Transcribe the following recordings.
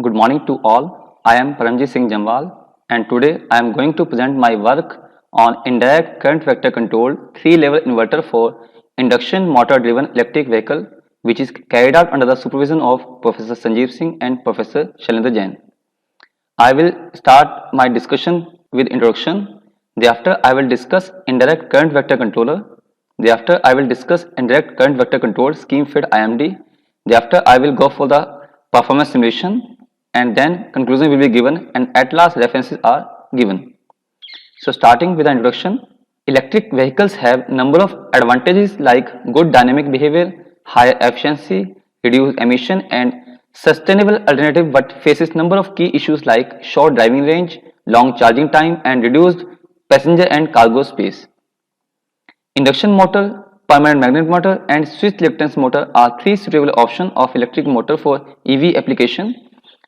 Good morning to all. I am Paramjit Singh Jamwal and today I am going to present my work on indirect current vector controlled 3-level inverter for induction motor driven electric vehicle which is carried out under the supervision of Professor Sanjeev Singh and Professor Shailendra Jain. I will start my discussion with introduction. Thereafter I will discuss indirect current vector controller. Thereafter I will discuss indirect current vector control scheme fed IMD. Thereafter I will go for the performance simulation and then conclusion will be given and at last references are given. So starting with the introduction, electric vehicles have number of advantages like good dynamic behavior, higher efficiency, reduced emission and sustainable alternative but faces number of key issues like short driving range, long charging time and reduced passenger and cargo space. Induction motor, permanent magnet motor and switched reluctance motor are three suitable options of electric motor for EV application.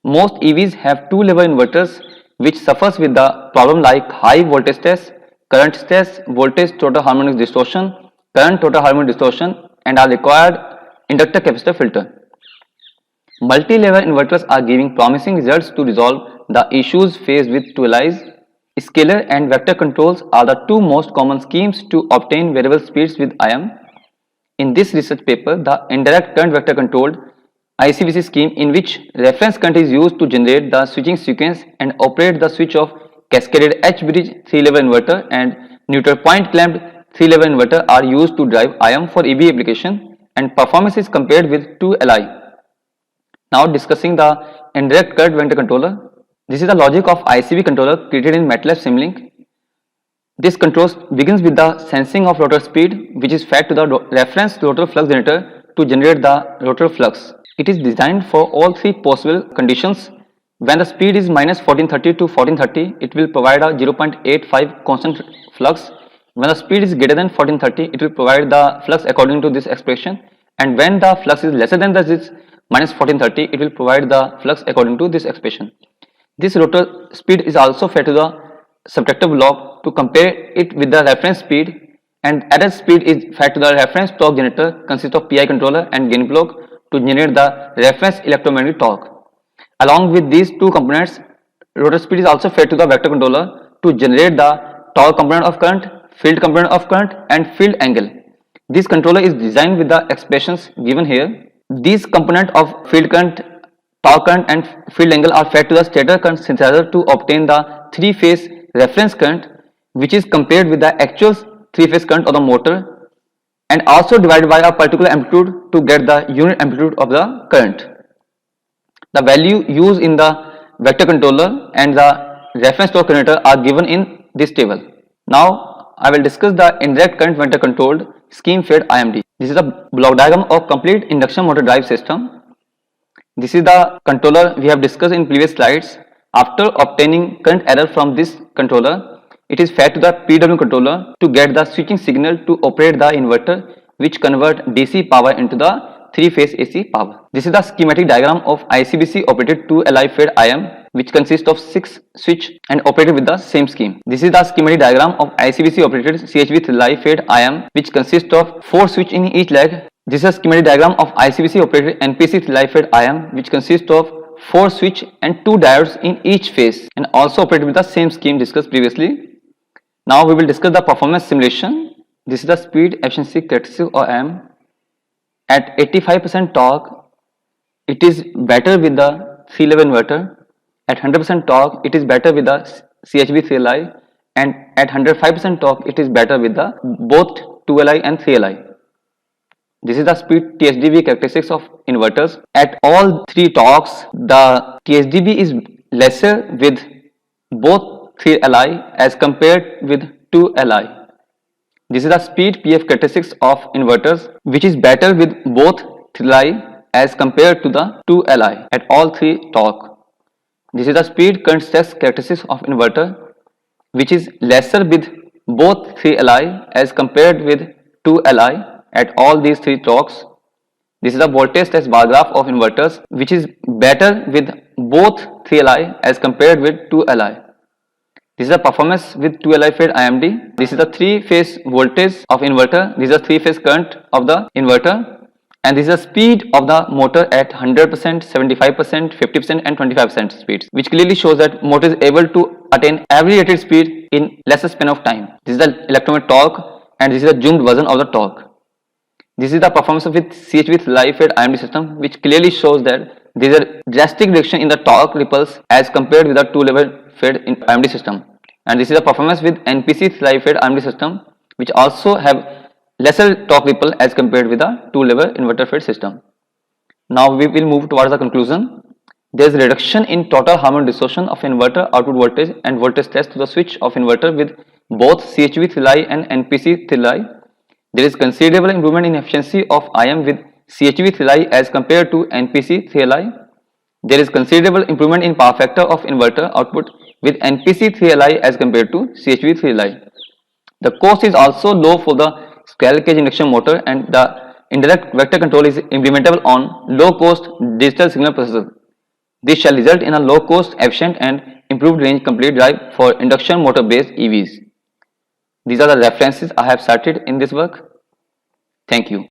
Most EVs have two-level inverters which suffers with the problem like high voltage stress, current stress, voltage total harmonic distortion, current total harmonic distortion and are required inductor capacitor filter. Multi-level inverters are giving promising results to resolve the issues faced with dualized. Scalar and vector controls are the two most common schemes to obtain variable speeds with IM. In this research paper, the indirect current vector controlled ICVC scheme in which reference current is used to generate the switching sequence and operate the switch of cascaded H-bridge 3-level inverter and neutral point clamped 3-level inverter are used to drive IM for EV application and performance is compared with 2LI. Now discussing the indirect current vector controller. This is the logic of ICV controller created in MATLAB Simulink. This control begins with the sensing of rotor speed which is fed to the reference rotor flux generator to generate the rotor flux. It is designed for all three possible conditions. When the speed is minus 1430 to 1430, it will provide a 0.85 constant flux. When the speed is greater than 1430, it will provide the flux according to this expression. And when the flux is lesser than this minus 1430, it will provide the flux according to this expression. This rotor speed is also fed to the subtractor block to compare it with the reference speed and added speed is fed to the reference torque generator consists of PI controller and gain block to generate the reference electromagnetic torque. Along with these two components, rotor speed is also fed to the vector controller to generate the torque component of current, field component of current and field angle. This controller is designed with the expressions given here. These components of field current, torque current and field angle are fed to the stator current synthesizer to obtain the three-phase reference current which is compared with the actual three-phase current of the motor and also divided by a particular amplitude to get the unit amplitude of the current. The value used in the vector controller and the reference torque generator are given in this table. Now I will discuss the indirect current vector controlled scheme fed IMD. This is a block diagram of complete induction motor drive system. This is the controller we have discussed in previous slides. After obtaining current error from this controller, it is fed to the PWM controller to get the switching signal to operate the inverter which convert DC power into the three-phase AC power. This is the schematic diagram of ICBC operated 2LI fed IM which consists of 6 switch and operated with the same scheme. This is the schematic diagram of ICBC operated CHV 3LI fed IM which consists of 4 switch in each leg. This is a schematic diagram of ICBC operated NPC 3LI fed IM which consists of 4 switch and 2 diodes in each phase and also operated with the same scheme discussed previously. Now we will discuss the performance simulation. This is the speed efficiency characteristic of IM. At 85% torque, it is better with the 3-level inverter. At 100% torque, it is better with the CHV 3LI and at 105% torque, it is better with the both 2LI and 3LI. This is the speed THDV characteristics of inverters. At all three torques, the THDV is lesser with both 3LI as compared with 2LI. This is the speed PF characteristics of inverters which is better with both 3LI as compared to the 2LI at all three torque. This is the speed current stress characteristics of inverter which is lesser with both 3LI as compared with 2LI at all these three torques. This is the voltage stress bar graph of inverters which is better with both 3LI as compared with 2LI. This is the performance with 2LI fed IMD. This is the three-phase voltage of inverter. This is the three-phase current of the inverter. And this is the speed of the motor at 100%, 75%, 50% and 25% speeds, which clearly shows that motor is able to attain every rated speed in lesser span of time. This is the electromotive torque, and this is the zoomed version of the torque. This is the performance with CH with live-fed IMD system, which clearly shows that there is a drastic reduction in the torque ripples as compared with the two-level fed in IMD system. And this is the performance with NPC live-fed IMD system, which also have lesser torque ripple as compared with the two-level inverter fed system. Now we will move towards the conclusion. There is reduction in total harmonic distortion of inverter output voltage and voltage test to the switch of inverter with both CHV Thilai and NPC Thilai. There is considerable improvement in efficiency of IM with CHV Thilai as compared to NPC Thilai. There is considerable improvement in power factor of inverter output with NPC Thilai as compared to CHV Thilai. The cost is also low for the squirrel cage induction motor, and the indirect vector control is implementable on low cost digital signal processor. This shall result in a low cost, efficient and improved range complete drive for induction motor based EVs. These are the references I have cited in this work. Thank you.